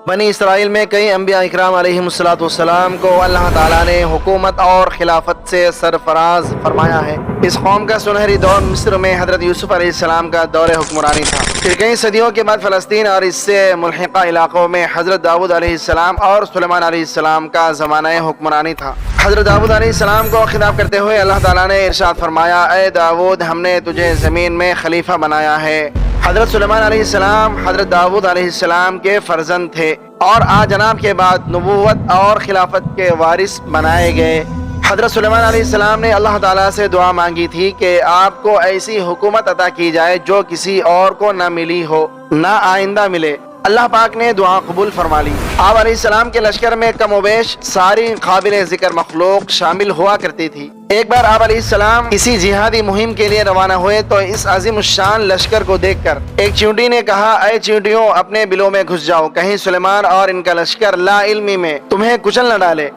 بنی اسرائیل میں کئی انبیاء اکرام علیہم السلام کو اللہ تعالیٰ نے حکومت اور خلافت سے سرفراز فرمایا ہے۔ اس قوم کا سنہری دور مصر میں حضرت یوسف علیہ السلام کا دور حکمرانی تھا۔ پھر کئی صدیوں کے بعد فلسطین اور اس سے ملحقہ علاقوں میں حضرت داؤد علیہ السلام اور سلیمان علیہ السلام کا زمانہ حکمرانی تھا۔ حضرت داؤد علیہ السلام کو خطاب کرتے ہوئے اللہ تعالیٰ نے ارشاد فرمایا، اے داؤد، ہم نے تجھے زمین میں خلیفہ بنایا ہے۔ حضرت سلیمان علیہ السلام حضرت داؤد علیہ السلام کے فرزند تھے اور جناب کے بعد نبوت اور خلافت کے وارث بنائے گئے۔ حضرت سلیمان علیہ السلام نے اللہ تعالیٰ سے دعا مانگی تھی کہ آپ کو ایسی حکومت عطا کی جائے جو کسی اور کو نہ ملی ہو، نہ آئندہ ملے۔ اللہ پاک نے دعا قبول فرما لی۔ آپ علیہ السلام کے لشکر میں کم و بیش ساری قابل ذکر مخلوق شامل ہوا کرتی تھی۔ ایک بار آپ علیہ السلام کسی جہادی مہم کے لیے روانہ ہوئے تو اس عظیم الشان لشکر کو دیکھ کر ایک چیونٹی نے کہا، اے چیونٹیوں، اپنے بلوں میں گھس جاؤ، کہیں سلیمان اور ان کا لشکر لا علمی میں تمہیں کچل نہ ڈالے۔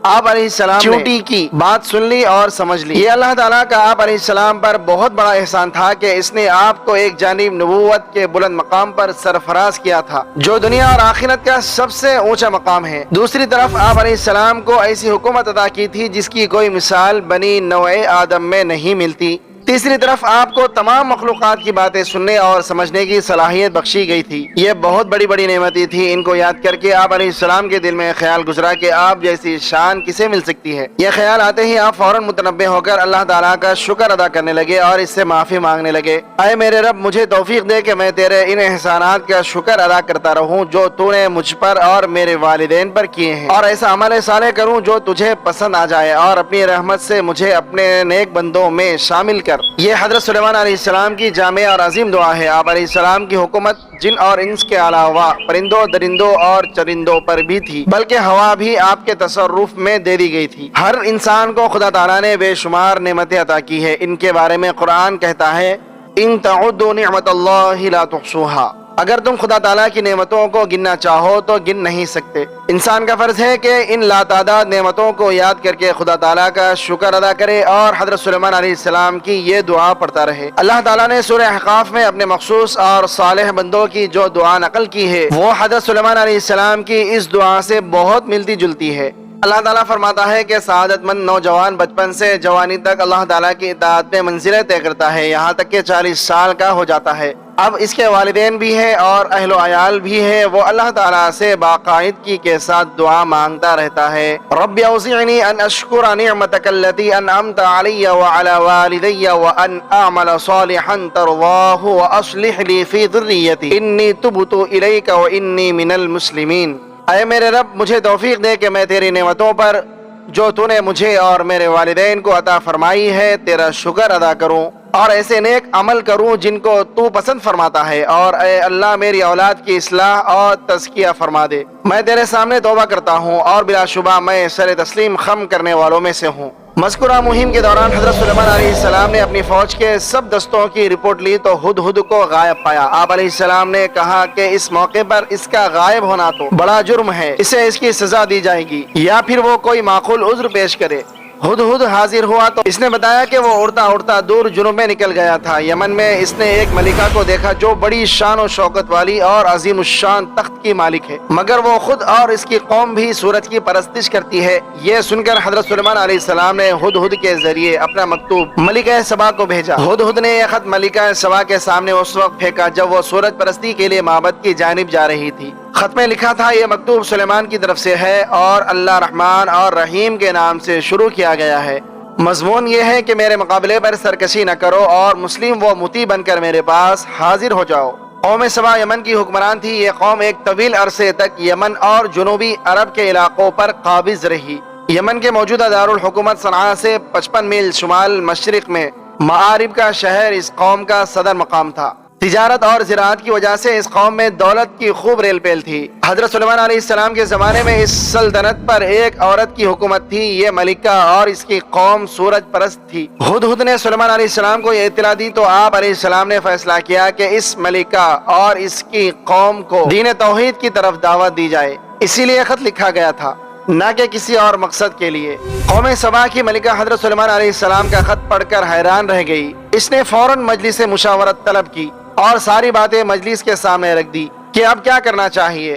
آپ علیہ السلام چیونٹی کی بات سن لی اور سمجھ لی۔ یہ اللہ تعالیٰ کا آپ علیہ السلام پر بہت بڑا احسان تھا کہ اس نے آپ کو ایک جانب نبوت کے بلند مقام پر سرفراز کیا تھا جو دنیا اور آخرت کا سب سے اونچا مقام ہے۔ دوسری طرف آپ علیہ السلام کو ایسی حکومت عطا کی تھی جس کی کوئی مثال بنی نوع آدم میں نہیں ملتی۔ تیسری طرف آپ کو تمام مخلوقات کی باتیں سننے اور سمجھنے کی صلاحیت بخشی گئی تھی۔ یہ بہت بڑی بڑی نعمتیں تھی۔ ان کو یاد کر کے آپ علیہ السلام کے دل میں خیال گزرا کہ آپ جیسی شان کسے مل سکتی ہے۔ یہ خیال آتے ہی آپ فوراً متنبہ ہو کر اللہ تعالیٰ کا شکر ادا کرنے لگے اور اس سے معافی مانگنے لگے۔ اے میرے رب، مجھے توفیق دے کہ میں تیرے ان احسانات کا شکر ادا کرتا رہوں جو تو نے مجھ پر اور میرے والدین پر کیے ہیں، اور ایسا عمل صالح کروں جو تجھے پسند آ جائے، اور اپنی رحمت سے مجھے اپنے نیک بندوں میں شامل کر۔ یہ حضرت سلیمان علیہ السلام کی جامع اور عظیم دعا ہے۔ آپ علیہ السلام کی حکومت جن اور انس کے علاوہ پرندوں، درندوں اور چرندوں پر بھی تھی، بلکہ ہوا بھی آپ کے تصرف میں دے دی گئی تھی۔ ہر انسان کو خدا تعالیٰ نے بے شمار نعمتیں عطا کی ہے۔ ان کے بارے میں قرآن کہتا ہے، ان تعدوا نعمت اللہ لا تحصوها۔ اگر تم خدا تعالیٰ کی نعمتوں کو گننا چاہو تو گن نہیں سکتے۔ انسان کا فرض ہے کہ ان لاتعداد نعمتوں کو یاد کر کے خدا تعالیٰ کا شکر ادا کرے اور حضرت سلیمان علیہ السلام کی یہ دعا پڑھتا رہے۔ اللہ تعالیٰ نے سورہ احقاف میں اپنے مخصوص اور صالح بندوں کی جو دعا نقل کی ہے وہ حضرت سلیمان علیہ السلام کی اس دعا سے بہت ملتی جلتی ہے۔ اللہ تعالیٰ فرماتا ہے کہ سعادت مند نوجوان بچپن سے جوانی تک اللہ تعالیٰ کی اطاعت میں منزلیں طے کرتا ہے، یہاں تک کہ 40 سال کا ہو جاتا ہے۔ اب اس کے والدین بھی ہیں اور اہل و عیال بھی ہیں، وہ اللہ تعالیٰ سے باقاعدگی کے ساتھ دعا مانگتا رہتا ہے۔ رب اوزعنی ان اشکر نعمتک التی انعمت علی وعلی والدی وان اعمل صالحا ترضاہ واصلح لی فی ذریتی انی تبت الیک وانی من المسلمین۔ اے میرے رب، مجھے توفیق دے کہ میں تیری نعمتوں پر جو تو نے مجھے اور میرے والدین کو عطا فرمائی ہے تیرا شکر ادا کروں اور ایسے نیک عمل کروں جن کو تو پسند فرماتا ہے، اور اے اللہ میری اولاد کی اصلاح اور تزکیہ فرما دے۔ میں تیرے سامنے توبہ کرتا ہوں اور بلا شبہ میں سر تسلیم خم کرنے والوں میں سے ہوں۔ مذکورہ مہم کے دوران حضرت سلیمان علیہ السلام نے اپنی فوج کے سب دستوں کی رپورٹ لی تو ہدہد کو غائب پایا۔ آپ علیہ السلام نے کہا کہ اس موقع پر اس کا غائب ہونا تو بڑا جرم ہے، اسے اس کی سزا دی جائے گی یا پھر وہ کوئی معقول عذر پیش کرے۔ ہدہد حاضر ہوا تو اس نے بتایا کہ وہ اڑتا اڑتا دور جنوب میں نکل گیا تھا۔ یمن میں اس نے ایک ملکہ کو دیکھا جو بڑی شان و شوکت والی اور عظیم الشان تخت کی مالک ہے، مگر وہ خود اور اس کی قوم بھی سورج کی پرستش کرتی ہے۔ یہ سن کر حضرت سلیمان علیہ السلام نے ہدہد کے ذریعے اپنا مکتوب ملکہ سبا کو بھیجا۔ ہدہد نے یہ خط ملکہ سبا کے سامنے اس وقت پھینکا جب وہ سورج پرستی کے لیے معبد کی جانب جا رہی تھی۔ خط میں لکھا تھا، یہ مکتوب سلیمان کی طرف سے ہے اور اللہ رحمان اور رحیم کے نام سے شروع کیا گیا ہے۔ مضمون یہ ہے کہ میرے مقابلے پر سرکشی نہ کرو اور مسلم و مطیع بن کر میرے پاس حاضر ہو جاؤ۔ قوم سبا یمن کی حکمران تھی۔ یہ قوم ایک طویل عرصے تک یمن اور جنوبی عرب کے علاقوں پر قابض رہی۔ یمن کے موجودہ دارالحکومت صنعاء سے 55 میل شمال مشرق میں معارب کا شہر اس قوم کا صدر مقام تھا۔ تجارت اور زراعت کی وجہ سے اس قوم میں دولت کی خوب ریل پیل تھی۔ حضرت سلیمان علیہ السلام کے زمانے میں اس سلطنت پر ایک عورت کی حکومت تھی، یہ ملکہ، اور اس کی قوم سورج پرست تھی۔ ہدہد نے سلیمان علیہ السلام کو یہ اطلاع دی تو آپ علیہ السلام نے فیصلہ کیا کہ اس ملکہ اور اس کی قوم کو دین توحید کی طرف دعوت دی جائے، اسی لیے خط لکھا گیا تھا، نہ کہ کسی اور مقصد کے لیے۔ قوم سبا کی ملکہ حضرت سلیمان علیہ السلام کا خط پڑھ کر حیران رہ گئی۔ اس نے فوراً مجلس مشاورت طلب کی اور ساری باتیں مجلس کے سامنے رکھ دی کہ اب کیا کرنا چاہیے۔